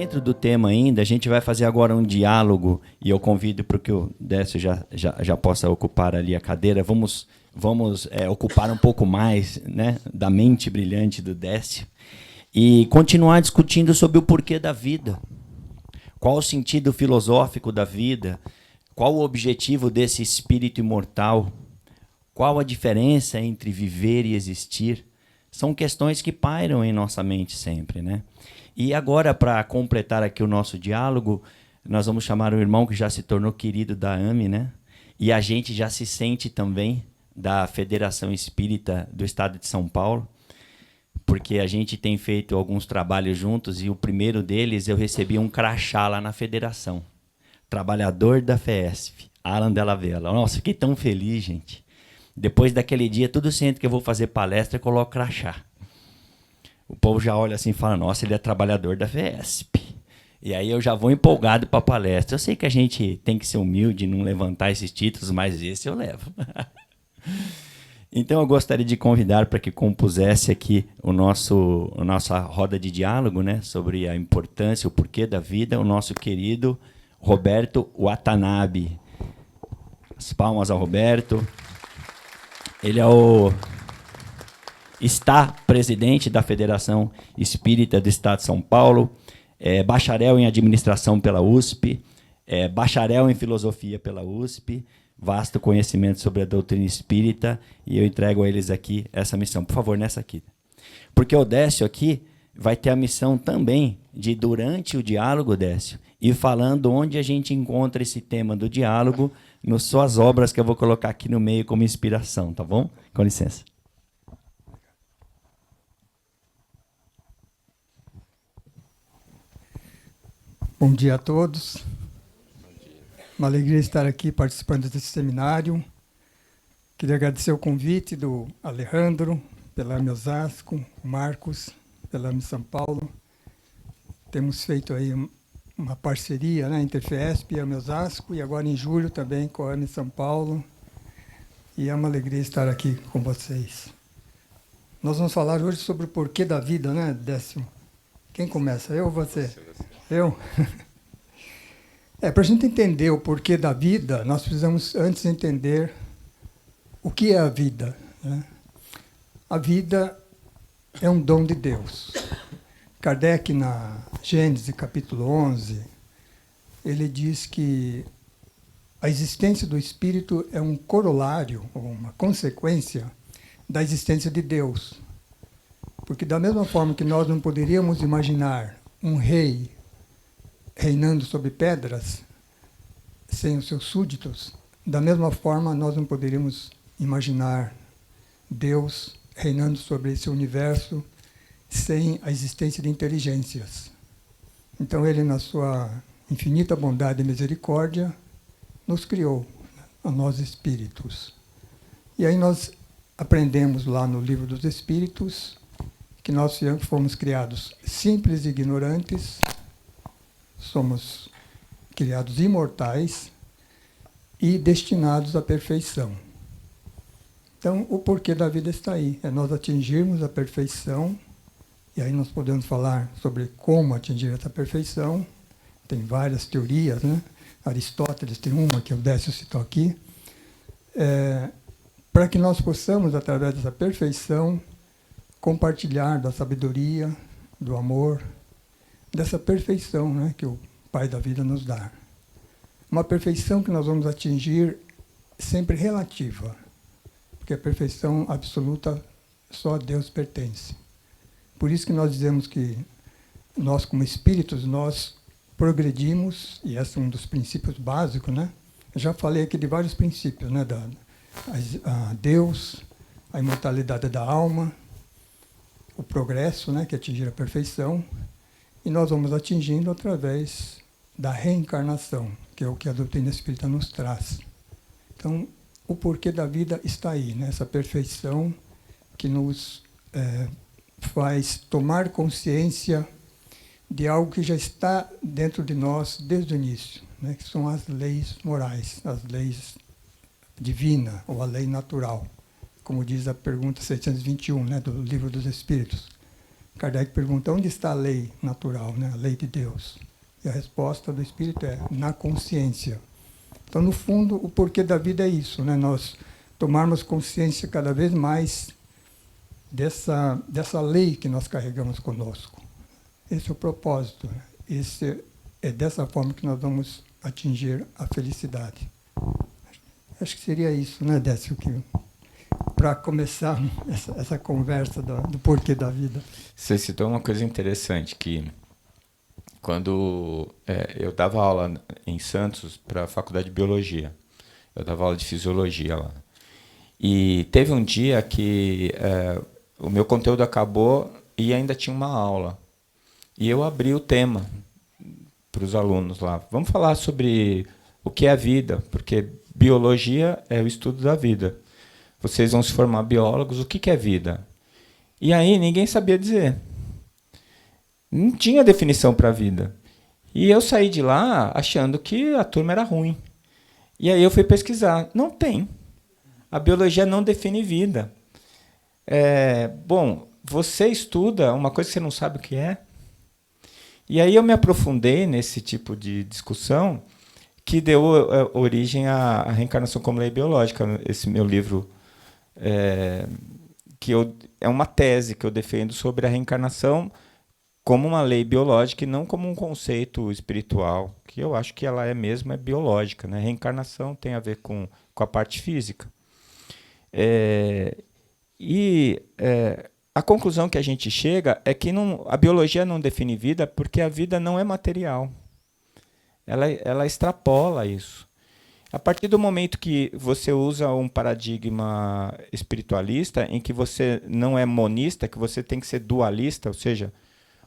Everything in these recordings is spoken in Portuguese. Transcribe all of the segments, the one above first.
dentro do tema ainda, a gente vai fazer agora um diálogo, e eu convido para que o Décio já possa ocupar ali a cadeira. Vamos ocupar um pouco mais, né, da mente brilhante do Décio e continuar discutindo sobre o porquê da vida. Qual o sentido filosófico da vida? Qual o objetivo desse espírito imortal? Qual a diferença entre viver e existir? São questões que pairam em nossa mente sempre, né? E agora, para completar aqui o nosso diálogo, nós vamos chamar o irmão que já se tornou querido da AME, né? E a gente já se sente também da Federação Espírita do Estado de São Paulo, porque a gente tem feito alguns trabalhos juntos e o primeiro deles eu recebi um crachá lá na Federação. Trabalhador da FESP, Alan Della Vella. Nossa, fiquei tão feliz, gente. Depois daquele dia, tudo sempre que eu vou fazer palestra, eu coloco crachá. O povo já olha assim e fala, nossa, ele é trabalhador da FESP. E aí eu já vou empolgado para a palestra. Eu sei que a gente tem que ser humilde, não levantar esses títulos, mas esse eu levo. Então eu gostaria de convidar para que compusesse aqui a nossa roda de diálogo, né, sobre a importância, o porquê da vida, o nosso querido Roberto Watanabe. As palmas ao Roberto. Ele está presidente da Federação Espírita do Estado de São Paulo, é bacharel em administração pela USP, é bacharel em filosofia pela USP, vasto conhecimento sobre a doutrina espírita, e eu entrego a eles aqui essa missão. Por favor, nessa aqui. Porque o Décio aqui vai ter a missão também de, durante o diálogo, Décio, ir falando onde a gente encontra esse tema do diálogo nas suas obras, que eu vou colocar aqui no meio como inspiração, tá bom? Com licença. Bom dia a todos. Uma alegria estar aqui participando desse seminário. Queria agradecer o convite do Alejandro, pela AME Osasco, o Marcos, pela AME São Paulo. Temos feito aí uma parceria, né, entre FESP e AME Osasco, e agora em julho também com a AME São Paulo. E é uma alegria estar aqui com vocês. Nós vamos falar hoje sobre o porquê da vida, né, Décio? Quem começa? Eu ou você? Eu? Para a gente entender o porquê da vida, nós precisamos antes entender o que é a vida, né? A vida é um dom de Deus. Kardec, na Gênesis, capítulo 11, ele diz que a existência do espírito é um corolário, ou uma consequência da existência de Deus. Porque da mesma forma que nós não poderíamos imaginar um rei reinando sobre pedras, sem os seus súditos, da mesma forma nós não poderíamos imaginar Deus reinando sobre esse universo sem a existência de inteligências. Então ele, na sua infinita bondade e misericórdia, nos criou, a nós espíritos. E aí nós aprendemos lá no Livro dos Espíritos que nós fomos criados simples e ignorantes, somos criados imortais e destinados à perfeição. Então, o porquê da vida está aí. É nós atingirmos a perfeição, e aí nós podemos falar sobre como atingir essa perfeição. Tem várias teorias, né? Aristóteles tem uma que o Décio citou aqui. Para que nós possamos, através dessa perfeição, compartilhar da sabedoria, do amor, dessa perfeição, né, que o Pai da vida nos dá. Uma perfeição que nós vamos atingir sempre relativa, porque a perfeição absoluta só a Deus pertence. Por isso que nós dizemos que nós, como espíritos, nós progredimos, e esse é um dos princípios básicos, né? Eu já falei aqui de vários princípios, né? A Deus, a imortalidade da alma, o progresso, né, que é atingir a perfeição, e nós vamos atingindo através da reencarnação, que é o que a doutrina espírita nos traz. Então, o porquê da vida está aí, né? Essa perfeição que nos faz tomar consciência de algo que já está dentro de nós desde o início, né? Que são as leis morais, as leis divinas, ou a lei natural, como diz a pergunta 621, né, do Livro dos Espíritos. Kardec pergunta, onde está a lei natural, né? A lei de Deus? E a resposta do Espírito é, na consciência. Então, no fundo, o porquê da vida é isso, né? Nós tomarmos consciência cada vez mais dessa lei que nós carregamos conosco. Esse é o propósito, né? É dessa forma que nós vamos atingir a felicidade. Acho que seria isso, né, Décio? Para começar essa conversa do porquê da vida. Você citou uma coisa interessante, que quando eu dava aula em Santos para a Faculdade de Biologia, eu dava aula de Fisiologia lá. E teve um dia que o meu conteúdo acabou e ainda tinha uma aula. E eu abri o tema para os alunos lá. Vamos falar sobre o que é a vida, porque biologia é o estudo da vida. Vocês vão se formar biólogos, o que é vida? E aí ninguém sabia dizer. Não tinha definição para a vida. E eu saí de lá achando que a turma era ruim. E aí eu fui pesquisar. Não tem. A biologia não define vida. Bom, você estuda uma coisa que você não sabe o que é. E aí eu me aprofundei nesse tipo de discussão que deu origem à reencarnação como lei biológica. Esse meu livro, é uma tese que eu defendo sobre a reencarnação como uma lei biológica e não como um conceito espiritual, que eu acho que ela é biológica, né? Reencarnação tem a ver com a parte física. A conclusão que a gente chega é que a biologia não define vida porque a vida não é material. Ela extrapola isso. A partir do momento que você usa um paradigma espiritualista em que você não é monista, que você tem que ser dualista, ou seja,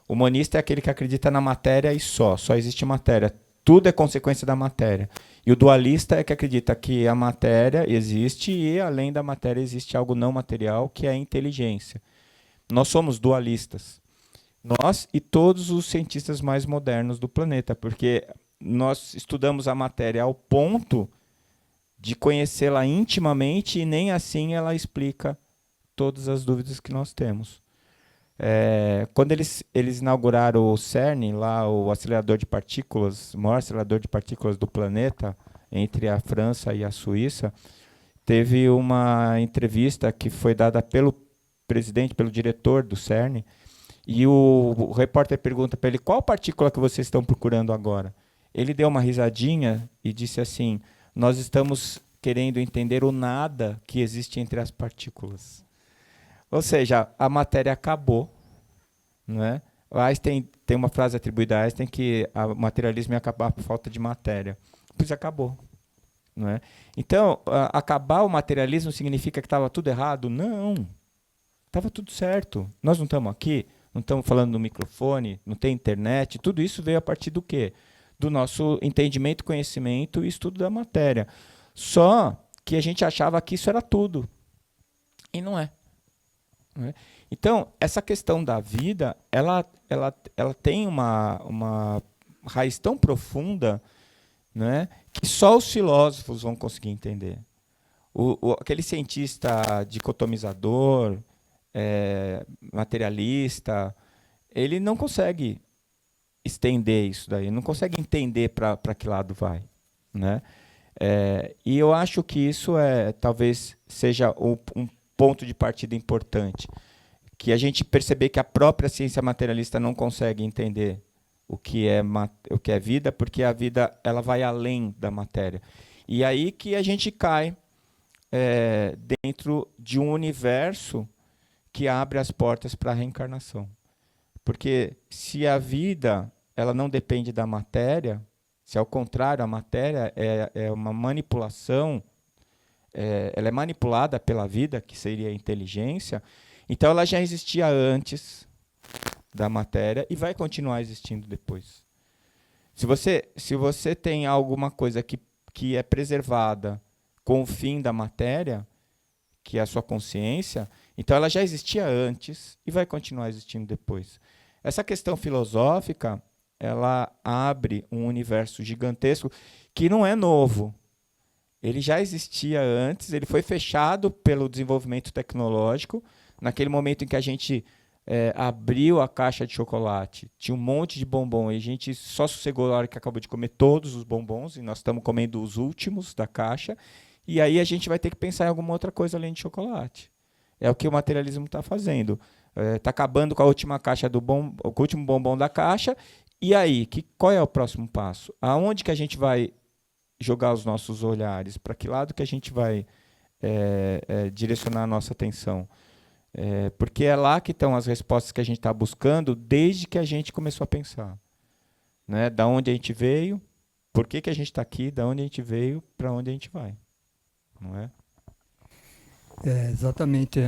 o monista é aquele que acredita na matéria e só existe matéria. Tudo é consequência da matéria. E o dualista é que acredita que a matéria existe e, além da matéria, existe algo não material, que é a inteligência. Nós somos dualistas. Nós e todos os cientistas mais modernos do planeta, porque nós estudamos a matéria ao ponto de conhecê-la intimamente e nem assim ela explica todas as dúvidas que nós temos. Quando eles inauguraram o CERN, lá, o acelerador de partículas, o maior acelerador de partículas do planeta, entre a França e a Suíça, teve uma entrevista que foi dada pelo presidente, pelo diretor do CERN, e o repórter pergunta para ele, qual partícula que vocês estão procurando agora? Ele deu uma risadinha e disse assim, nós estamos querendo entender o nada que existe entre as partículas. Ou seja, a matéria acabou. Não é? Einstein tem uma frase atribuída a Einstein que o materialismo ia acabar por falta de matéria. Pois acabou. Não é? Então, acabar o materialismo significa que estava tudo errado? Não. Estava tudo certo. Nós não estamos aqui, não estamos falando no microfone, não tem internet. Tudo isso veio a partir do quê? Do nosso entendimento, conhecimento e estudo da matéria. Só que a gente achava que isso era tudo. E não é. Não é? Então, essa questão da vida, ela tem uma raiz tão profunda, né, que só os filósofos vão conseguir entender. Aquele cientista dicotomizador, materialista, ele não consegue estender isso daí, não consegue entender para que lado vai. Né? E eu acho que isso talvez seja um ponto de partida importante, que a gente perceber que a própria ciência materialista não consegue entender o que é vida, porque a vida ela vai além da matéria. E aí que a gente cai dentro de um universo que abre as portas para a reencarnação. Porque se a vida ela não depende da matéria, se ao contrário a matéria é uma manipulação, ela é manipulada pela vida, que seria a inteligência, então ela já existia antes da matéria e vai continuar existindo depois. Se você tem alguma coisa que é preservada com o fim da matéria, que é a sua consciência, então ela já existia antes e vai continuar existindo depois. Essa questão filosófica, ela abre um universo gigantesco que não é novo. Ele já existia antes, ele foi fechado pelo desenvolvimento tecnológico, naquele momento em que a gente abriu a caixa de chocolate, tinha um monte de bombom, e a gente só sossegou na hora que acabou de comer todos os bombons, e nós estamos comendo os últimos da caixa, e aí a gente vai ter que pensar em alguma outra coisa além de chocolate. É o que o materialismo está fazendo. Está acabando com a última caixa com o último bombom da caixa, e aí, qual é o próximo passo? Aonde que a gente vai jogar os nossos olhares? Para que lado que a gente vai direcionar a nossa atenção? Porque é lá que estão as respostas que a gente está buscando desde que a gente começou a pensar. Né? Da onde a gente veio, por que a gente está aqui, da onde a gente veio, para onde a gente vai. Não é? Exatamente.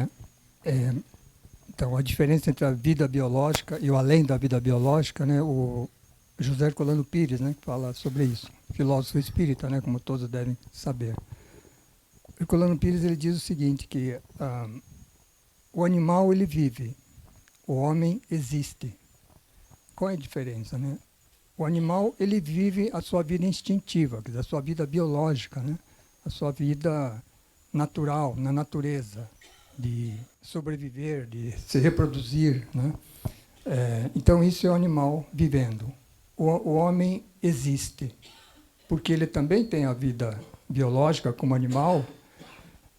Então, a diferença entre a vida biológica e o além da vida biológica, né? O José Herculano Pires, né, que fala sobre isso, filósofo espírita, né, como todos devem saber. Herculano Pires ele diz o seguinte, que o animal ele vive, o homem existe. Qual é a diferença, né? O animal ele vive a sua vida instintiva, quer dizer, a sua vida biológica, né? A sua vida natural, na natureza, de sobreviver, de se reproduzir, né? Então isso é o animal vivendo. O homem existe, porque ele também tem a vida biológica como animal,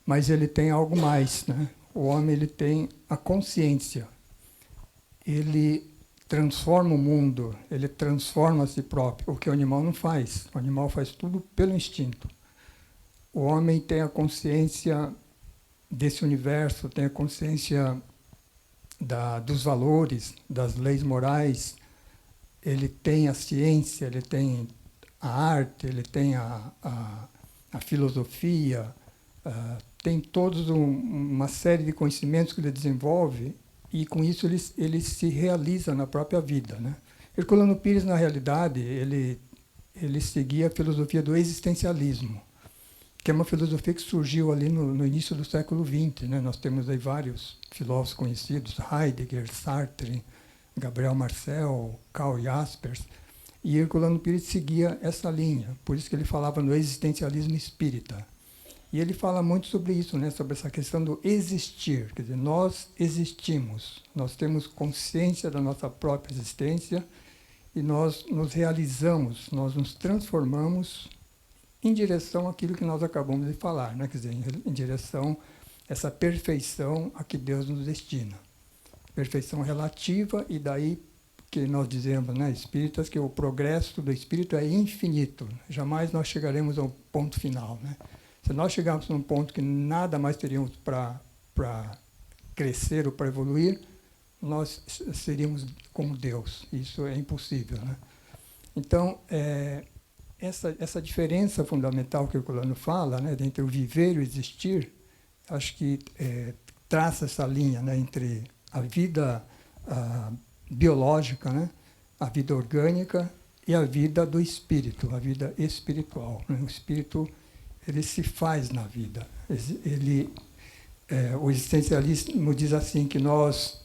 mas ele tem algo mais, né? O homem ele tem a consciência. Ele transforma o mundo, ele transforma a si próprio, o que o animal não faz. O animal faz tudo pelo instinto. O homem tem a consciência desse universo, tem a consciência dos valores, das leis morais, ele tem a ciência, ele tem a arte, ele tem a filosofia, tem todos uma série de conhecimentos que ele desenvolve e com isso ele se realiza na própria vida, né? Herculano Pires, na realidade, ele seguia a filosofia do existencialismo, que é uma filosofia que surgiu ali no início do século XX, né? Nós temos aí vários filósofos conhecidos, Heidegger, Sartre, Gabriel Marcel, Karl Jaspers, e Herculano Pires seguia essa linha, por isso que ele falava no existencialismo espírita. E ele fala muito sobre isso, né? Sobre essa questão do existir, quer dizer, nós existimos, nós temos consciência da nossa própria existência e nós nos realizamos, nós nos transformamos em direção àquilo que nós acabamos de falar, né? Quer dizer, em direção a essa perfeição a que Deus nos destina. Perfeição relativa, e daí que nós dizemos, né, espíritas, que o progresso do espírito é infinito. Jamais nós chegaremos ao ponto final, né? Se nós chegarmos num ponto que nada mais teríamos para crescer ou para evoluir, nós seríamos como Deus. Isso é impossível, né? Então, essa diferença fundamental que o Herculano fala, né, entre o viver e o existir, acho que traça essa linha, né, entre a vida biológica, né, a vida orgânica e a vida do espírito, a vida espiritual, né? O espírito ele se faz na vida. O existencialismo diz assim que nós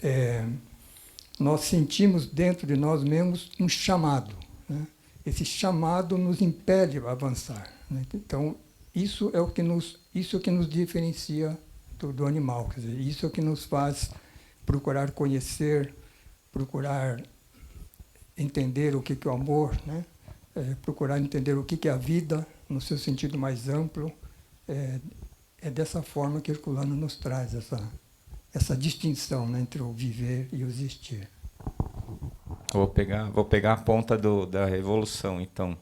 sentimos dentro de nós mesmos um chamado, né? Esse chamado nos impele a avançar, né? Então, isso é o que nos diferencia do animal, quer dizer, isso é o que nos faz procurar conhecer, procurar entender o que é o amor, né? Procurar entender o que é a vida no seu sentido mais amplo. É dessa forma que Herculano nos traz essa distinção, né, entre o viver e o existir. Vou pegar a ponta da evolução, então.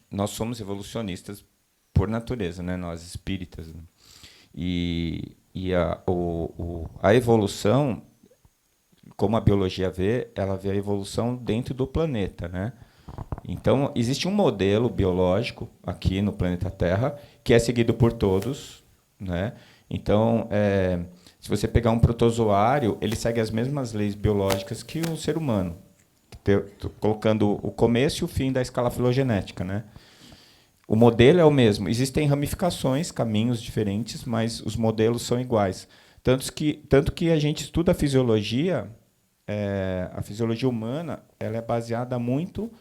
Nós somos evolucionistas por natureza, né? Nós espíritas. Né? E a evolução, como a biologia vê, ela vê a evolução dentro do planeta, né? Então, existe um modelo biológico aqui no planeta Terra que é seguido por todos, né? Então, se você pegar um protozoário, ele segue as mesmas leis biológicas que o ser humano, colocando o começo e o fim da escala filogenética, né? O modelo é o mesmo. Existem ramificações, caminhos diferentes, mas os modelos são iguais. Tanto que a gente estuda a fisiologia humana, ela é baseada muito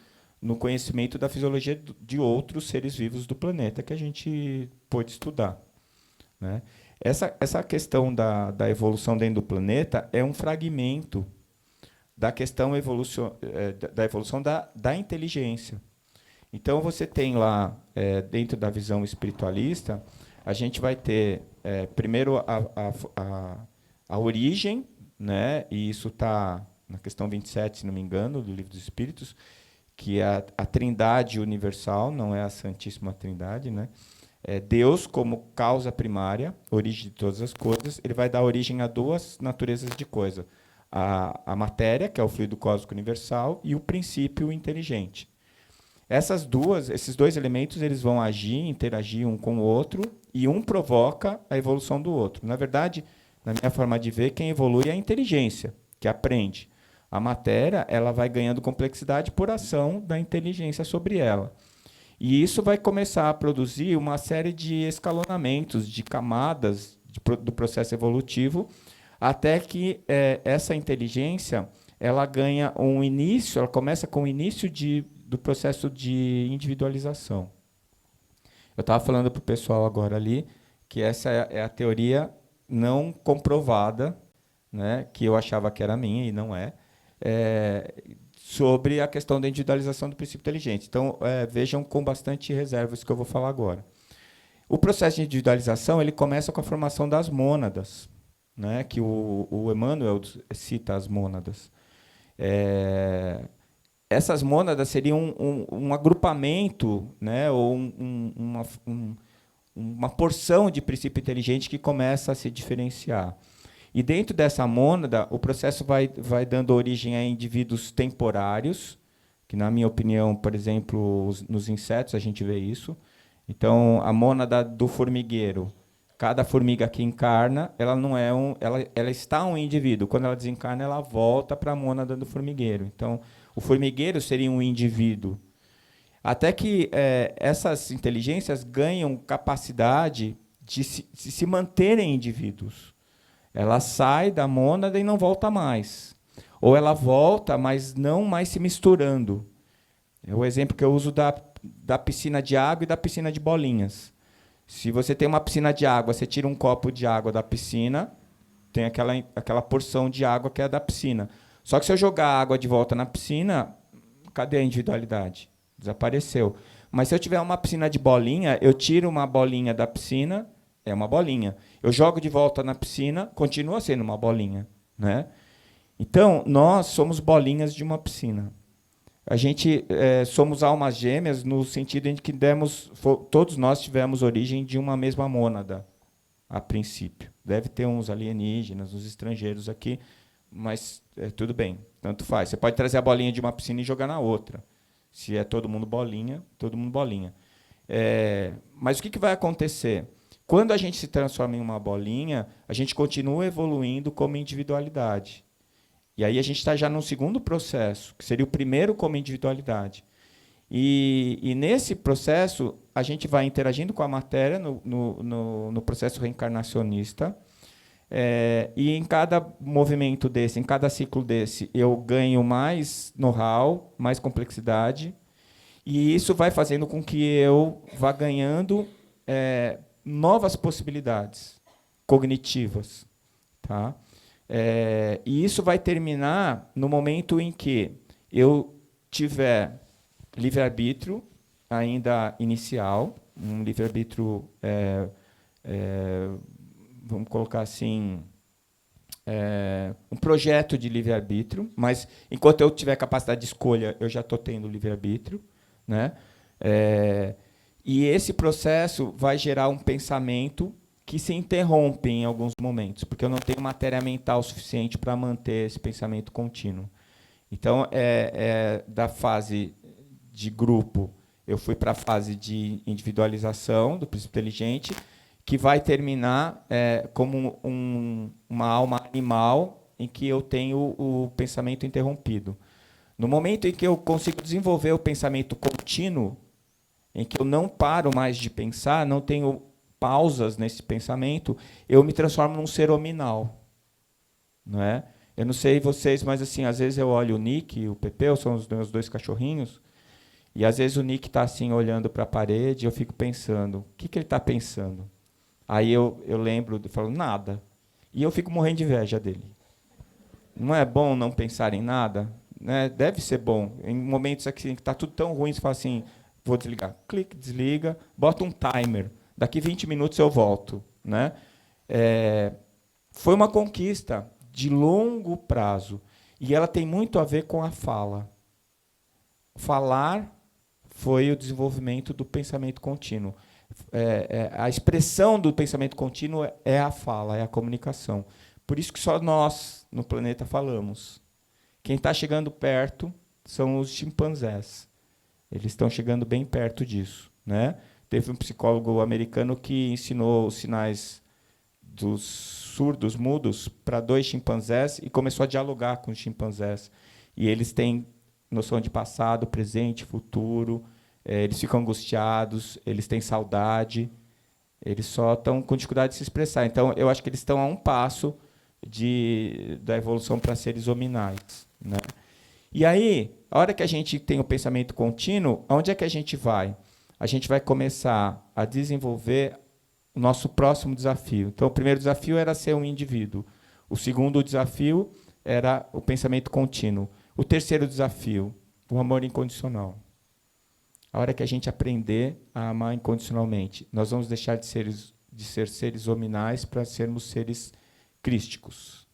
no conhecimento da fisiologia de outros seres vivos do planeta que a gente pôde estudar, né? Essa questão da evolução dentro do planeta é um fragmento da questão da evolução da inteligência. Então, você tem lá, dentro da visão espiritualista, a gente vai ter, primeiro, a origem, né? E isso está na questão 27, se não me engano, do Livro dos Espíritos, que é a Trindade universal, não é a Santíssima Trindade, né? Deus como causa primária, origem de todas as coisas, ele vai dar origem a duas naturezas de coisa. A matéria, que é o fluido cósmico universal, e o princípio inteligente. Esses dois elementos, eles vão agir, interagir um com o outro, e um provoca a evolução do outro. Na verdade, na minha forma de ver, quem evolui é a inteligência, que aprende. A matéria, ela vai ganhando complexidade por ação da inteligência sobre ela. E isso vai começar a produzir uma série de escalonamentos, de camadas do processo evolutivo, até que essa inteligência ela ganha um início, ela começa com o início do processo de individualização. Eu estava falando para o pessoal agora ali que essa é a teoria não comprovada, né, que eu achava que era minha e não é, sobre a questão da individualização do princípio inteligente. Então, vejam com bastante reserva isso que eu vou falar agora. O processo de individualização ele começa com a formação das mônadas, né, que o Emmanuel cita as mônadas. Essas mônadas seriam um agrupamento, né, ou uma porção de princípio inteligente que começa a se diferenciar. E dentro dessa mônada, o processo vai dando origem a indivíduos temporários, que, na minha opinião, por exemplo, nos insetos a gente vê isso. Então, a mônada do formigueiro, cada formiga que encarna, ela não é ela está um indivíduo. Quando ela desencarna, ela volta para a mônada do formigueiro. Então, o formigueiro seria um indivíduo. Até que essas inteligências ganham capacidade de se manterem indivíduos. Ela sai da mônada e não volta mais. Ou ela volta, mas não mais se misturando. É o exemplo que eu uso da piscina de água e da piscina de bolinhas. Se você tem uma piscina de água, você tira um copo de água da piscina, tem aquela porção de água que é da piscina. Só que se eu jogar a água de volta na piscina, cadê a individualidade? Desapareceu. Mas se eu tiver uma piscina de bolinha, eu tiro uma bolinha da piscina, é uma bolinha. Eu jogo de volta na piscina, continua sendo uma bolinha, né? Então, nós somos bolinhas de uma piscina. A gente somos almas gêmeas no sentido em que todos nós tivemos origem de uma mesma mônada, a princípio. Deve ter uns alienígenas, uns estrangeiros aqui, mas tudo bem, tanto faz. Você pode trazer a bolinha de uma piscina e jogar na outra. Se é todo mundo bolinha, todo mundo bolinha. Mas o que vai acontecer? Quando a gente se transforma em uma bolinha, a gente continua evoluindo como individualidade. E aí a gente está já num segundo processo, que seria o primeiro como individualidade. E nesse processo, a gente vai interagindo com a matéria no processo reencarnacionista. E em cada movimento desse, em cada ciclo desse, eu ganho mais know-how, mais complexidade. E isso vai fazendo com que eu vá ganhando novas possibilidades cognitivas. Tá? E isso vai terminar no momento em que eu tiver livre-arbítrio, ainda inicial, um livre-arbítrio, vamos colocar assim, um projeto de livre-arbítrio, mas enquanto eu tiver capacidade de escolha, eu já estou tendo livre-arbítrio, né? E esse processo vai gerar um pensamento que se interrompe em alguns momentos, porque eu não tenho matéria mental suficiente para manter esse pensamento contínuo. Então, da fase de grupo, eu fui para a fase de individualização do princípio inteligente, que vai terminar como uma alma animal em que eu tenho o pensamento interrompido. No momento em que eu consigo desenvolver o pensamento contínuo, em que eu não paro mais de pensar, não tenho pausas nesse pensamento, eu me transformo num ser hominal. Não é? Eu não sei vocês, mas assim, às vezes eu olho o Nick e o Pepeu, são os meus dois cachorrinhos, e às vezes o Nick está assim olhando para a parede e eu fico pensando, o que ele está pensando? Aí eu lembro, eu falo, nada. E eu fico morrendo de inveja dele. Não é bom não pensar em nada? Né? Deve ser bom. Em momentos aqui que está tudo tão ruim, você fala assim, vou desligar. Clique, desliga, bota um timer. Daqui 20 minutos eu volto. Né? Foi uma conquista de longo prazo. E ela tem muito a ver com a fala. Falar foi o desenvolvimento do pensamento contínuo. A expressão do pensamento contínuo é a fala, é a comunicação. Por isso que só nós, no planeta, falamos. Quem está chegando perto são os chimpanzés. Eles estão chegando bem perto disso. Né? Teve um psicólogo americano que ensinou os sinais dos surdos, mudos, para 2 chimpanzés e começou a dialogar com os chimpanzés. E eles têm noção de passado, presente, futuro, eles ficam angustiados, eles têm saudade, eles só estão com dificuldade de se expressar. Então, eu acho que eles estão a um passo da evolução para seres hominais. Né? E aí, a hora que a gente tem o pensamento contínuo, aonde é que a gente vai? A gente vai começar a desenvolver o nosso próximo desafio. Então, o primeiro desafio era ser um indivíduo. O segundo desafio era o pensamento contínuo. O terceiro desafio, o amor incondicional. A hora que a gente aprender a amar incondicionalmente, nós vamos deixar de ser seres hominais para sermos seres crísticos.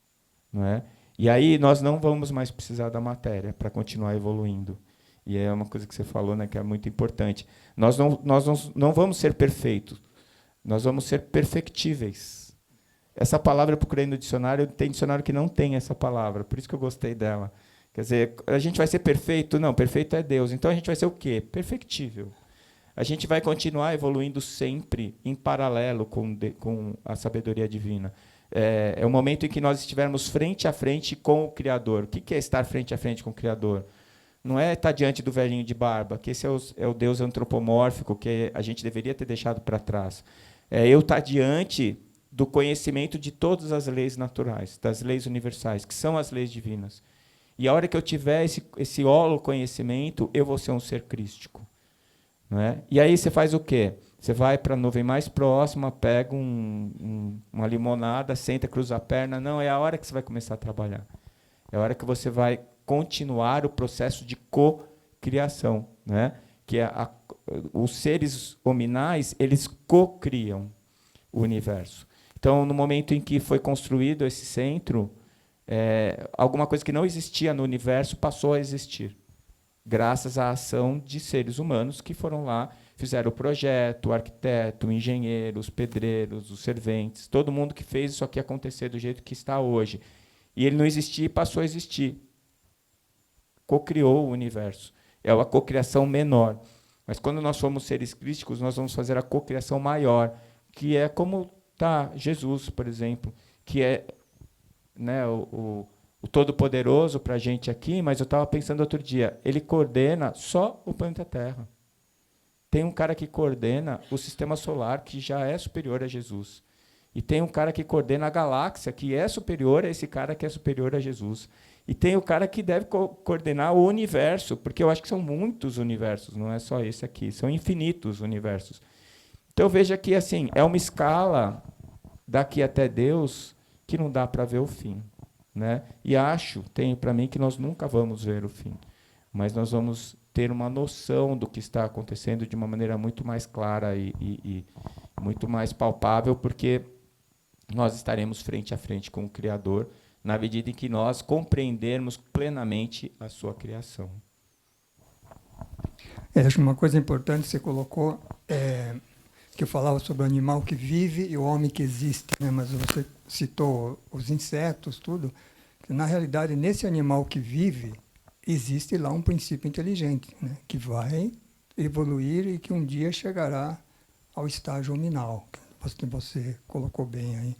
Não é? E aí nós não vamos mais precisar da matéria para continuar evoluindo. E é uma coisa que você falou, né, que é muito importante. Nós não vamos ser perfeitos, nós vamos ser perfectíveis. Essa palavra eu procurei no dicionário, tem dicionário que não tem essa palavra, por isso que eu gostei dela. Quer dizer, a gente vai ser perfeito? Não, perfeito é Deus. Então a gente vai ser o quê? Perfectível. A gente vai continuar evoluindo sempre em paralelo com a sabedoria divina. É o momento em que nós estivermos frente a frente com o Criador. O que é estar frente a frente com o Criador? Não é estar diante do velhinho de barba, que esse é o Deus antropomórfico que a gente deveria ter deixado para trás. É eu estar diante do conhecimento de todas as leis naturais, das leis universais, que são as leis divinas. E a hora que eu tiver esse holoconhecimento, eu vou ser um ser crístico. Não é? E aí você faz o quê? Você vai para a nuvem mais próxima, pega uma limonada, senta, cruza a perna. Não, é a hora que você vai começar a trabalhar. É a hora que você vai continuar o processo de cocriação. Né? Que os seres hominais, eles cocriam o universo. Então, no momento em que foi construído esse centro, alguma coisa que não existia no universo passou a existir, graças à ação de seres humanos que foram lá, fizeram o projeto, o arquiteto, o engenheiro, os pedreiros, os serventes, todo mundo que fez isso aqui acontecer do jeito que está hoje. E ele não existia e passou a existir. Cocriou o universo. É uma cocriação menor. Mas quando nós somos seres crísticos, nós vamos fazer a cocriação maior, que é como está Jesus, por exemplo, que é, né, o Todo-Poderoso para a gente aqui, mas eu estava pensando outro dia, ele coordena só o planeta Terra. Tem um cara que coordena o sistema solar, que já é superior a Jesus. E tem um cara que coordena a galáxia, que é superior a esse cara que é superior a Jesus. E tem o cara que deve coordenar o universo, porque eu acho que são muitos universos, não é só esse aqui, são infinitos universos. Então veja que assim, é uma escala daqui até Deus que não dá para ver o fim. Né? E tenho para mim que nós nunca vamos ver o fim, mas nós vamos ter uma noção do que está acontecendo de uma maneira muito mais clara e muito mais palpável, porque nós estaremos frente a frente com o Criador, na medida em que nós compreendermos plenamente a sua criação. Acho que uma coisa importante que você colocou que eu falava sobre o animal que vive e o homem que existe, né? Mas você citou os insetos, tudo. Na realidade, nesse animal que vive, existe lá um princípio inteligente, né? Que vai evoluir e que um dia chegará ao estágio hominal, que você colocou bem aí.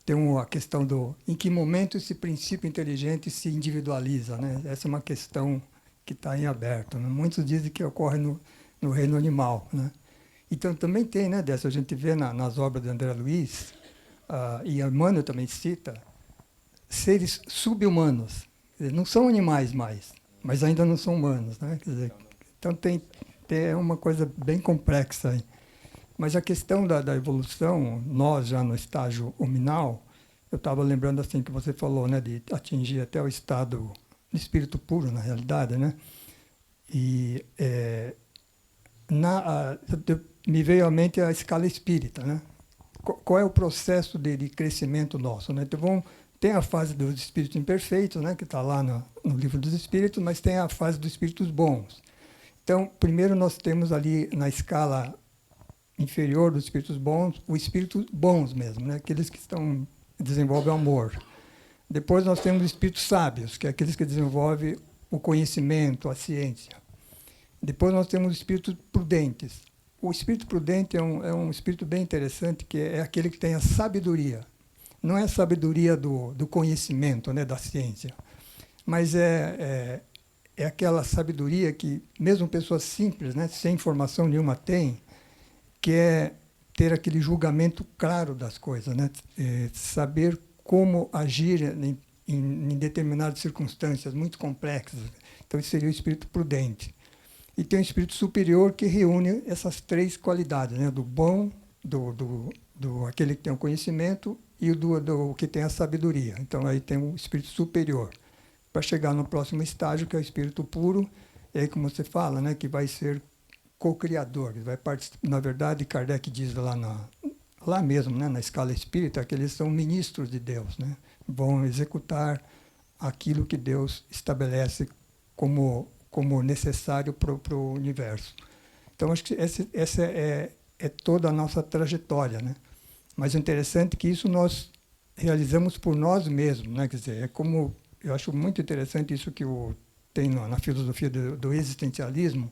Tem a questão em que momento esse princípio inteligente se individualiza, né? Essa é uma questão que está em aberto. Né? Muitos dizem que ocorre no reino animal, né? Então, também tem, né, dessa, a gente vê nas obras de André Luiz, e Emmanuel também cita, seres sub-humanos. Não são animais mais, mas ainda não são humanos. Né? Quer dizer, então, tem uma coisa bem complexa aí. Mas a questão da evolução, nós já no estágio hominal, eu estava lembrando assim que você falou, né, de atingir até o estado de espírito puro, na realidade, né? E me veio à mente a escala espírita, né? Qual é o processo de crescimento nosso, né? Então, tem a fase dos espíritos imperfeitos, né, que está lá no livro dos espíritos, mas tem a fase dos espíritos bons. Então, primeiro nós temos ali na escala inferior dos espíritos bons, os espíritos bons mesmo, né, aqueles que desenvolvem o amor. Depois nós temos os espíritos sábios, que é aqueles que desenvolvem o conhecimento, a ciência. Depois nós temos os espíritos prudentes. O espírito prudente é um espírito bem interessante, que é aquele que tem a sabedoria. Não é a sabedoria do conhecimento, né, da ciência, mas é aquela sabedoria que mesmo pessoas simples, né, sem informação nenhuma tem, que é ter aquele julgamento claro das coisas, né, saber como agir em determinadas circunstâncias muito complexas. Então, esse seria o espírito prudente. E tem o espírito superior que reúne essas três qualidades, né? Do bom, do aquele que tem o conhecimento e o do que tem a sabedoria. Então, aí tem o espírito superior. Para chegar no próximo estágio, que é o espírito puro, e aí, como você fala, né, que vai ser co-criador. Vai na verdade, Kardec diz lá mesmo, né, na escala espírita, que eles são ministros de Deus, né? Vão executar aquilo que Deus estabelece como necessário para o universo. Então, acho que essa é toda a nossa trajetória, né? Mas o interessante é que isso nós realizamos por nós mesmos, né? Quer dizer, eu acho muito interessante isso que tem na filosofia do existencialismo,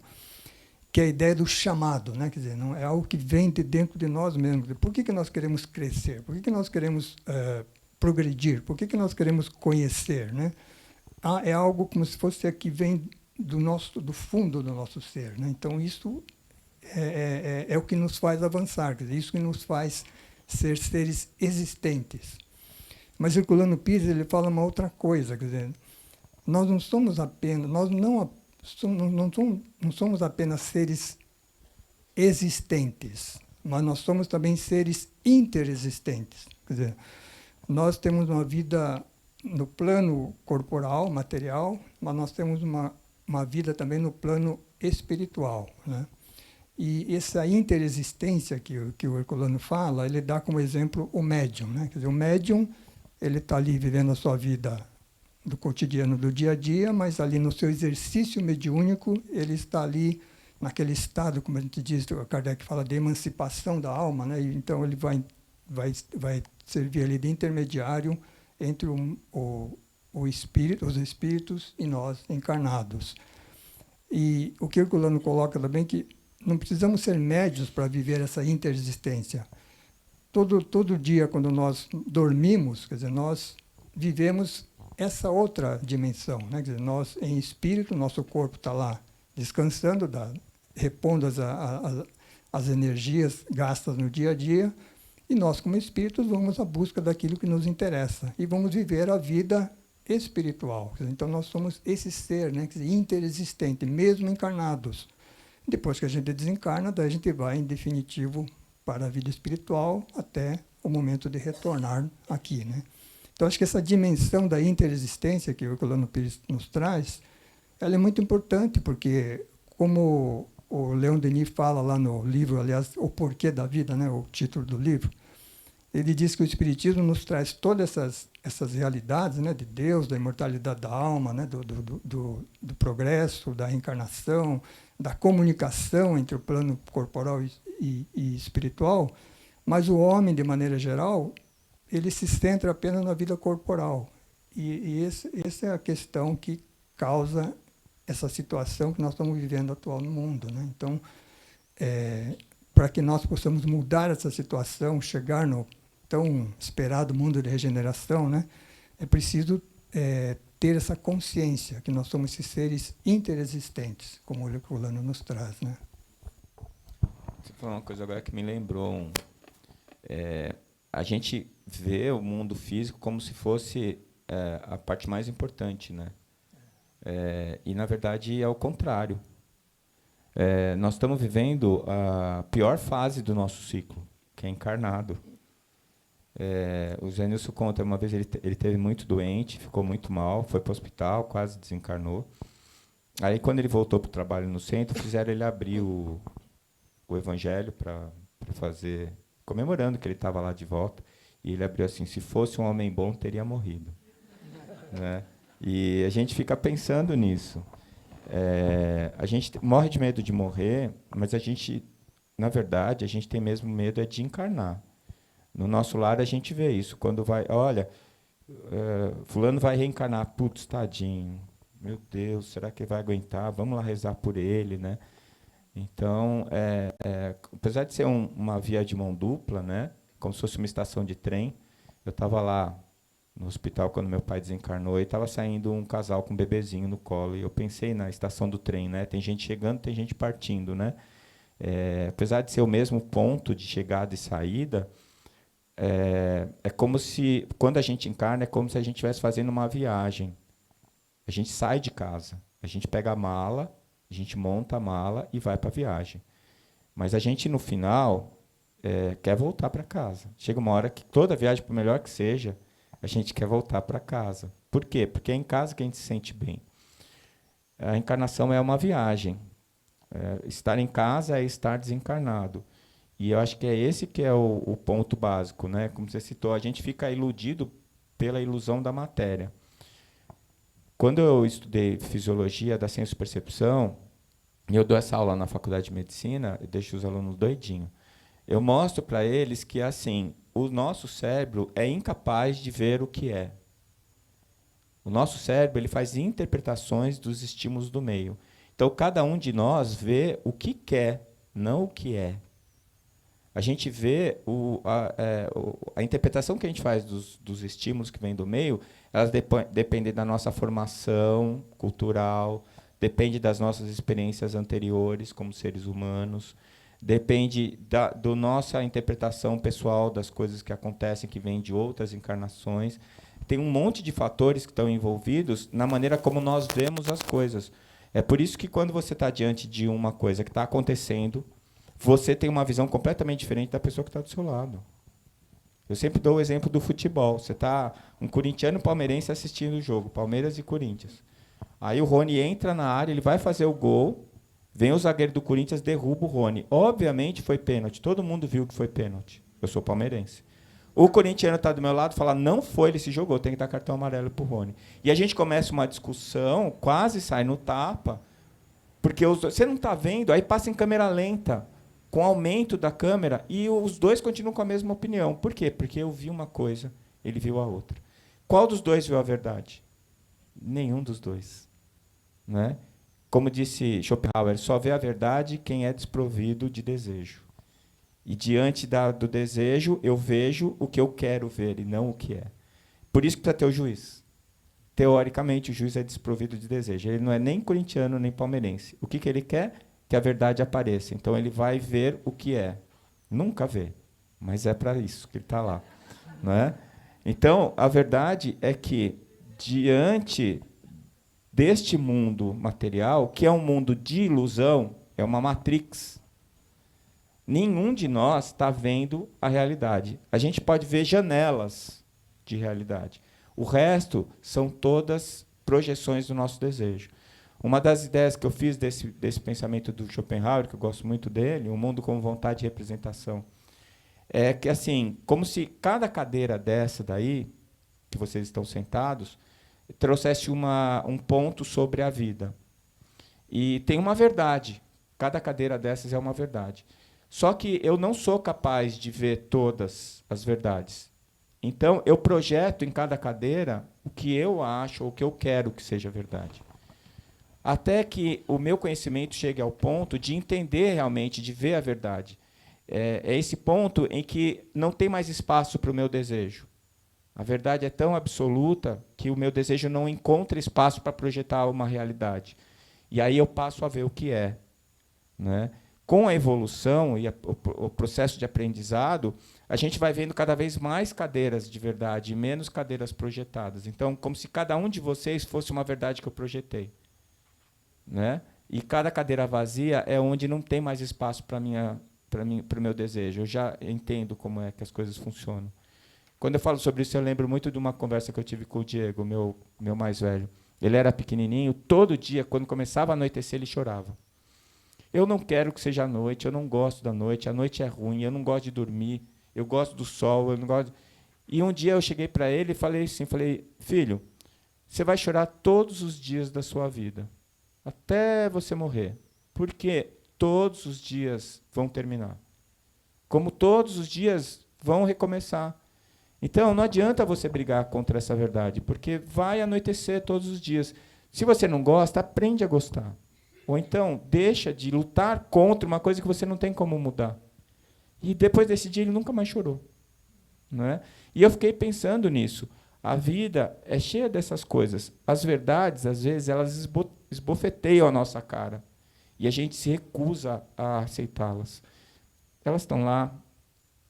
que é a ideia do chamado, né? Quer dizer, não é algo que vem de dentro de nós mesmos. Por que nós queremos crescer? Por que nós queremos progredir? Por que nós queremos conhecer, né? É algo como se fosse que vem do fundo do nosso ser, né? Então, isso é o que nos faz avançar, quer dizer, isso que nos faz ser seres existentes. Mas Herculano Pires, ele fala uma outra coisa, quer dizer, nós não somos apenas seres existentes, mas nós somos também seres interexistentes. Quer dizer, nós temos uma vida no plano corporal, material, mas nós temos uma vida também no plano espiritual, né? E essa interexistência que o Herculano fala, ele dá como exemplo o médium, né? Quer dizer, o médium, ele está ali vivendo a sua vida do cotidiano, do dia a dia, mas ali no seu exercício mediúnico, ele está ali naquele estado, como a gente diz, o Kardec fala de emancipação da alma, né? E então ele vai servir ali de intermediário entre os espíritos e nós encarnados. E o que Herculano coloca também é que não precisamos ser médios para viver essa interexistência. Todo dia, quando nós dormimos, quer dizer, nós vivemos essa outra dimensão, né? Quer dizer, nós, em espírito, nosso corpo está lá descansando, repondo as energias gastas no dia a dia, e nós, como espíritos, vamos à busca daquilo que nos interessa e vamos viver a vida espiritual. Então, nós somos esse ser, né, interexistente, mesmo encarnados. Depois que a gente desencarna, daí a gente vai, em definitivo, para a vida espiritual até o momento de retornar aqui, né? Então, acho que essa dimensão da interexistência que o Herculano Pires nos traz, ela é muito importante, porque, como o Leon Denis fala lá no livro, aliás, O Porquê da Vida, né, o título do livro, ele diz que o Espiritismo nos traz todas essas realidades, né, de Deus, da imortalidade da alma, né, do progresso, da reencarnação, da comunicação entre o plano corporal e espiritual, mas o homem, de maneira geral, ele se centra apenas na vida corporal. E essa é a questão que causa essa situação que nós estamos vivendo atual no mundo, né? Então, para que nós possamos mudar essa situação, chegar no tão esperado mundo de regeneração, né, é preciso ter essa consciência que nós somos esses seres interexistentes, como o Herculano nos traz, né? Você falou uma coisa agora que me lembrou. A gente vê o mundo físico como se fosse a parte mais importante, né? E, na verdade, é o contrário. Nós estamos vivendo a pior fase do nosso ciclo, que é encarnado. O Zé Nilson conta, uma vez ele teve muito doente, ficou muito mal, foi para o hospital, quase desencarnou. Aí, quando ele voltou para o trabalho no centro, fizeram ele abrir o evangelho para fazer, comemorando que ele estava lá de volta. E ele abriu assim: se fosse um homem bom, teria morrido. Né? E a gente fica pensando nisso. A gente morre de medo de morrer, mas a gente, na verdade, a gente tem mesmo medo de encarnar. No nosso lar a gente vê isso. Quando vai, olha, fulano vai reencarnar, putz, tadinho, meu Deus, será que ele vai aguentar? Vamos lá rezar por ele, né? Então, apesar de ser uma via de mão dupla, né, como se fosse uma estação de trem, eu estava lá no hospital quando meu pai desencarnou e estava saindo um casal com um bebezinho no colo, e eu pensei na estação do trem, né? Tem gente chegando, tem gente partindo, né? Apesar de ser o mesmo ponto de chegada e saída, é como se, quando a gente encarna, é como se a gente estivesse fazendo uma viagem. A gente sai de casa, a gente pega a mala, a gente monta a mala e vai para a viagem. Mas a gente, no final, quer voltar para casa. Chega uma hora que toda viagem, por melhor que seja, a gente quer voltar para casa. Por quê? Porque é em casa que a gente se sente bem. A encarnação é uma viagem. Estar em casa é estar desencarnado. E eu acho que é esse que é o ponto básico, né? Como você citou, a gente fica iludido pela ilusão da matéria. Quando eu estudei fisiologia da ciência-percepção, e eu dou essa aula na faculdade de medicina, eu deixo os alunos doidinhos. Eu mostro para eles que, assim, o nosso cérebro é incapaz de ver o que é. O nosso cérebro ele faz interpretações dos estímulos do meio. Então, cada um de nós vê o que quer, não o que é. A gente vê a interpretação que a gente faz dos estímulos que vêm do meio, elas dependem da nossa formação cultural, depende das nossas experiências anteriores como seres humanos, depende da nossa interpretação pessoal das coisas que acontecem, que vêm de outras encarnações. Tem um monte de fatores que estão envolvidos na maneira como nós vemos as coisas. É por isso que, quando você está diante de uma coisa que está acontecendo, você tem uma visão completamente diferente da pessoa que está do seu lado. Eu sempre dou o exemplo do futebol. Você está um corintiano e palmeirense assistindo o jogo, Palmeiras e Corinthians. Aí o Rony entra na área, ele vai fazer o gol, vem o zagueiro do Corinthians, derruba o Rony. Obviamente foi pênalti, todo mundo viu que foi pênalti. Eu sou palmeirense. O corintiano está do meu lado e fala: não foi, ele se jogou, tem que dar cartão amarelo para o Rony. E a gente começa uma discussão, quase sai no tapa, porque você não está vendo, aí passa em câmera lenta, com aumento da câmera, e os dois continuam com a mesma opinião. Por quê? Porque eu vi uma coisa, ele viu a outra. Qual dos dois viu a verdade? Nenhum dos dois. Né? Como disse Schopenhauer, só vê a verdade quem é desprovido de desejo. E diante do desejo, eu vejo o que eu quero ver e não o que é. Por isso que precisa ter o juiz. Teoricamente, o juiz é desprovido de desejo. Ele não é nem corintiano, nem palmeirense. O que ele quer? Que a verdade apareça. Então, ele vai ver o que é. Nunca vê, mas é para isso que ele está lá. Né? Então, a verdade é que, diante deste mundo material, que é um mundo de ilusão, é uma matrix, nenhum de nós está vendo a realidade. A gente pode ver janelas de realidade. O resto são todas projeções do nosso desejo. Uma das ideias que eu fiz desse pensamento do Schopenhauer, que eu gosto muito dele, o mundo como vontade e representação, é que, assim, como se cada cadeira dessa daí, que vocês estão sentados, trouxesse um ponto sobre a vida. E tem uma verdade. Cada cadeira dessas é uma verdade. Só que eu não sou capaz de ver todas as verdades. Então, eu projeto em cada cadeira o que eu acho ou o que eu quero que seja verdade. Até que o meu conhecimento chegue ao ponto de entender realmente, de ver a verdade. É esse ponto em que não tem mais espaço para o meu desejo. A verdade é tão absoluta que o meu desejo não encontra espaço para projetar uma realidade. E aí eu passo a ver o que é. Né? Com a evolução e o processo de aprendizado, a gente vai vendo cada vez mais cadeiras de verdade e menos cadeiras projetadas. Então, como se cada um de vocês fosse uma verdade que eu projetei. Né? E cada cadeira vazia é onde não tem mais espaço para o meu desejo. Eu já entendo como é que as coisas funcionam. Quando eu falo sobre isso, eu lembro muito de uma conversa que eu tive com o Diego, meu mais velho. Ele era pequenininho, todo dia, quando começava a anoitecer, ele chorava. Eu não quero que seja a noite, eu não gosto da noite, a noite é ruim, eu não gosto de dormir, eu gosto do sol, eu não gosto... E um dia eu cheguei para ele e falei assim, filho, você vai chorar todos os dias da sua vida, até você morrer, porque todos os dias vão terminar. Como todos os dias vão recomeçar. Então, não adianta você brigar contra essa verdade, porque vai anoitecer todos os dias. Se você não gosta, aprende a gostar. Ou então, deixa de lutar contra uma coisa que você não tem como mudar. E depois desse dia, ele nunca mais chorou. Não é? E eu fiquei pensando nisso. A vida é cheia dessas coisas. As verdades, às vezes, elas esbofeteiam a nossa cara. E a gente se recusa a aceitá-las. Elas estão lá,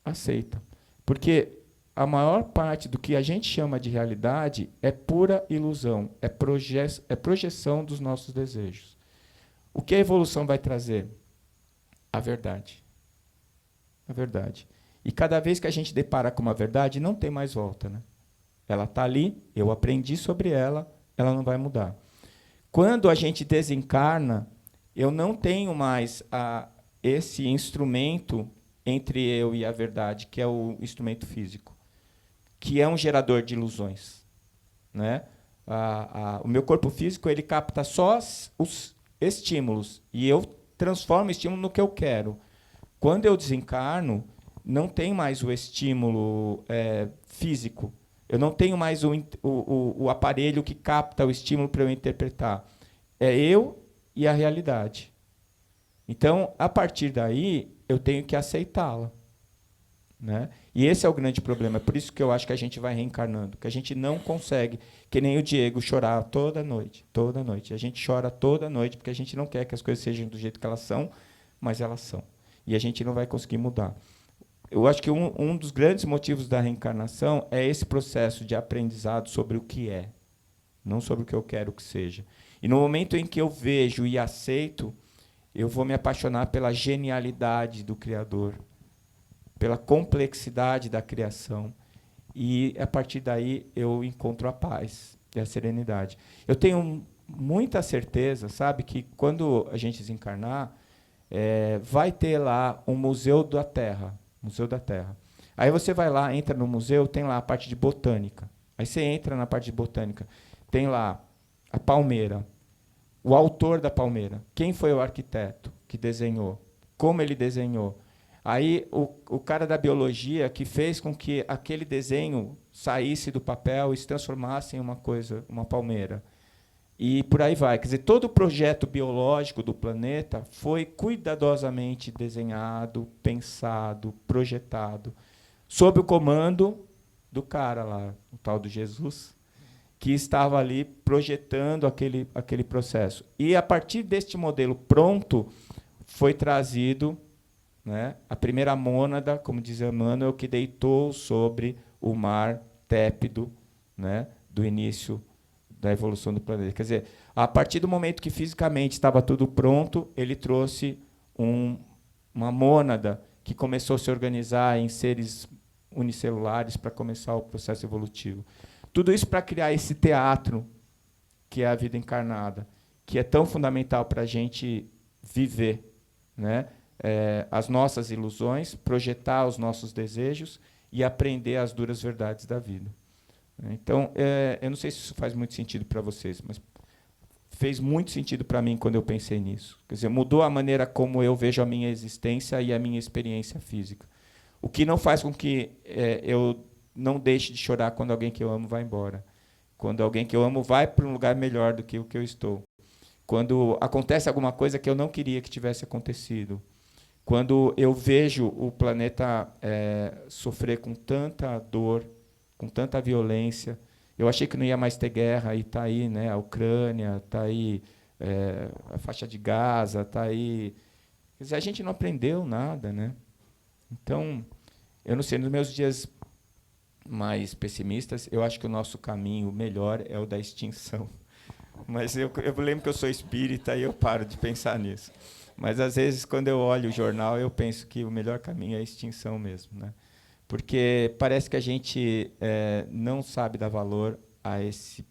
aceita. Porque a maior parte do que a gente chama de realidade é pura ilusão, é projeção dos nossos desejos. O que a evolução vai trazer? A verdade. A verdade. E cada vez que a gente depara com uma verdade, não tem mais volta, né? Ela está ali, eu aprendi sobre ela, ela não vai mudar. Quando a gente desencarna, eu não tenho mais esse instrumento entre eu e a verdade, que é o instrumento físico, que é um gerador de ilusões, né? O meu corpo físico ele capta só os estímulos e eu transformo o estímulo no que eu quero. Quando eu desencarno, não tem mais o estímulo físico. Eu não tenho mais o aparelho que capta o estímulo para eu interpretar. É eu e a realidade. Então, a partir daí, eu tenho que aceitá-la. Né? E esse é o grande problema. É por isso que eu acho que a gente vai reencarnando, que a gente não consegue, que nem o Diego, chorar toda noite, toda noite. A gente chora toda noite porque a gente não quer que as coisas sejam do jeito que elas são, mas elas são. E a gente não vai conseguir mudar. Eu acho que um dos grandes motivos da reencarnação é esse processo de aprendizado sobre o que é, não sobre o que eu quero que seja. E no momento em que eu vejo e aceito, eu vou me apaixonar pela genialidade do Criador, pela complexidade da criação. E, a partir daí, eu encontro a paz e a serenidade. Eu tenho muita certeza, sabe, que quando a gente desencarnar, vai ter lá um Museu da Terra. Museu da Terra. Aí você vai lá, entra no museu, tem lá a parte de botânica. Aí você entra na parte de botânica. Tem lá a palmeira, o autor da palmeira, quem foi o arquiteto que desenhou, como ele desenhou. Aí o cara da biologia que fez com que aquele desenho saísse do papel e se transformasse em uma coisa, uma palmeira. E por aí vai. Quer dizer, todo o projeto biológico do planeta foi cuidadosamente desenhado, pensado, projetado, sob o comando do cara lá, o tal do Jesus, que estava ali projetando aquele processo. E, a partir deste modelo pronto, foi trazido, né, a primeira mônada, como diz Emmanuel, que deitou sobre o mar tépido, né, do início da evolução do planeta. Quer dizer, a partir do momento que fisicamente estava tudo pronto, ele trouxe uma mônada que começou a se organizar em seres unicelulares para começar o processo evolutivo. Tudo isso para criar esse teatro que é a vida encarnada, que é tão fundamental para a gente viver, né? As nossas ilusões, projetar os nossos desejos e aprender as duras verdades da vida. Então, eu não sei se isso faz muito sentido para vocês, mas fez muito sentido para mim quando eu pensei nisso. Quer dizer, mudou a maneira como eu vejo a minha existência e a minha experiência física. O que não faz com que eu não deixe de chorar quando alguém que eu amo vai embora. Quando alguém que eu amo vai para um lugar melhor do que o que eu estou. Quando acontece alguma coisa que eu não queria que tivesse acontecido. Quando eu vejo o planeta sofrer com tanta dor, com tanta violência. Eu achei que não ia mais ter guerra, e está aí, né, a Ucrânia, está aí a faixa de Gaza, está aí... Quer dizer, a gente não aprendeu nada, né? Então, eu não sei, nos meus dias mais pessimistas, eu acho que o nosso caminho melhor é o da extinção. Mas eu lembro que eu sou espírita e eu paro de pensar nisso. Mas, às vezes, quando eu olho o jornal, eu penso que o melhor caminho é a extinção mesmo, né? Porque parece que a gente não sabe dar valor a esse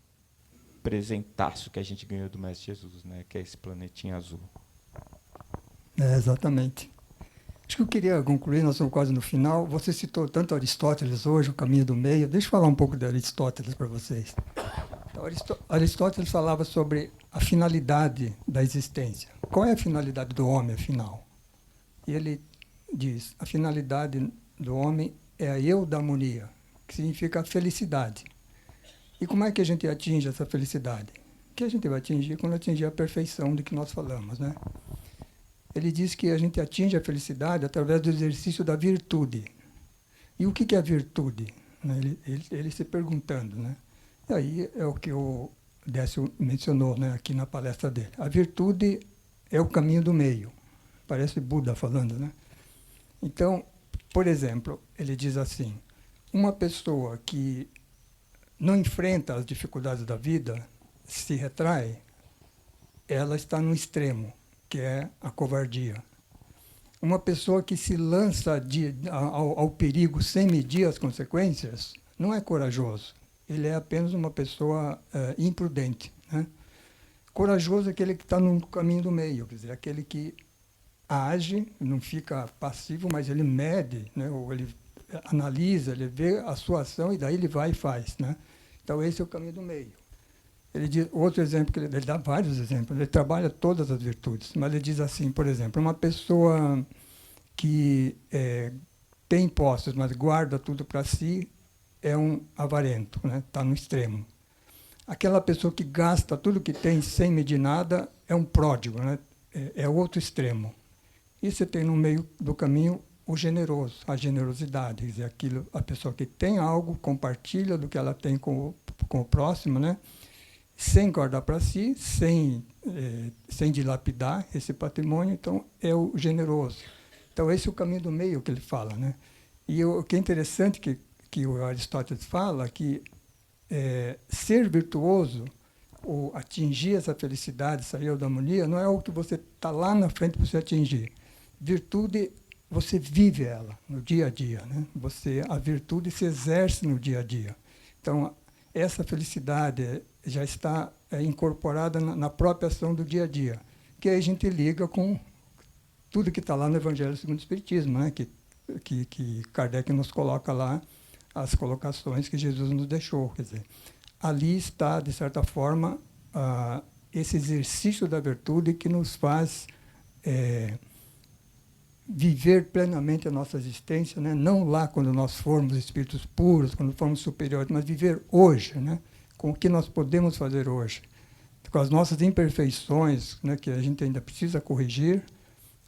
presentaço que a gente ganhou do Mestre Jesus, né? Que é esse planetinha azul. Exatamente. Acho que eu queria concluir, nós estamos quase no final. Você citou tanto Aristóteles hoje, o caminho do meio. Deixa eu falar um pouco de Aristóteles para vocês. Então, Aristóteles falava sobre a finalidade da existência. Qual é a finalidade do homem, afinal? E ele diz, a finalidade do homem é a eudaimonia, que significa a felicidade. E como é que a gente atinge essa felicidade? Que a gente vai atingir quando atingir a perfeição de que nós falamos, né? Ele diz que a gente atinge a felicidade através do exercício da virtude. E o que é a virtude? Ele se perguntando, né? E aí é o que o Décio mencionou, né, aqui na palestra dele. A virtude é o caminho do meio. Parece Buda falando, né? Então, por exemplo, ele diz assim, uma pessoa que não enfrenta as dificuldades da vida, se retrai, ela está no extremo, que é a covardia. Uma pessoa que se lança ao perigo sem medir as consequências, não é corajoso. Ele é apenas uma pessoa imprudente, né? Corajoso é aquele que está no caminho do meio, quer dizer, aquele que age, não fica passivo, mas ele mede, né? Ou ele analisa, ele vê a sua ação e daí ele vai e faz, né? Então esse é o caminho do meio. Ele diz, outro exemplo, que ele dá vários exemplos, ele trabalha todas as virtudes, mas ele diz assim, por exemplo, uma pessoa que tem posses, mas guarda tudo para si, é um avarento, né? Está no extremo. Aquela pessoa que gasta tudo que tem sem medir nada é um pródigo, né? É outro extremo. E você tem no meio do caminho o generoso, a generosidade, quer dizer, a pessoa que tem algo, compartilha do que ela tem com o próximo, né? Sem guardar para si, sem dilapidar esse patrimônio, então é o generoso. Então esse é o caminho do meio que ele fala, né? E o que é interessante que o Aristóteles fala, que ser virtuoso, ou atingir essa felicidade, essa eudaimonia, não é algo que você está lá na frente para você atingir. Virtude, você vive ela no dia a dia, né? A virtude se exerce no dia a dia. Então, essa felicidade já está incorporada na própria ação do dia a dia, que aí a gente liga com tudo que está lá no Evangelho segundo o Espiritismo, né? Que Kardec nos coloca lá, as colocações que Jesus nos deixou. Quer dizer, ali está, de certa forma, esse exercício da virtude que nos faz viver plenamente a nossa existência, né? Não lá quando nós formos espíritos puros, quando formos superiores, mas viver hoje, né? Com o que nós podemos fazer hoje, com as nossas imperfeições, né? Que a gente ainda precisa corrigir,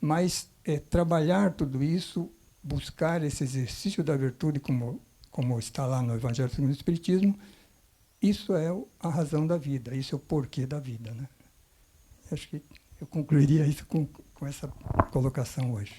mas trabalhar tudo isso, buscar esse exercício da virtude, como está lá no Evangelho segundo o Espiritismo, isso é a razão da vida, isso é o porquê da vida, né? Acho que eu concluiria isso com essa colocação hoje.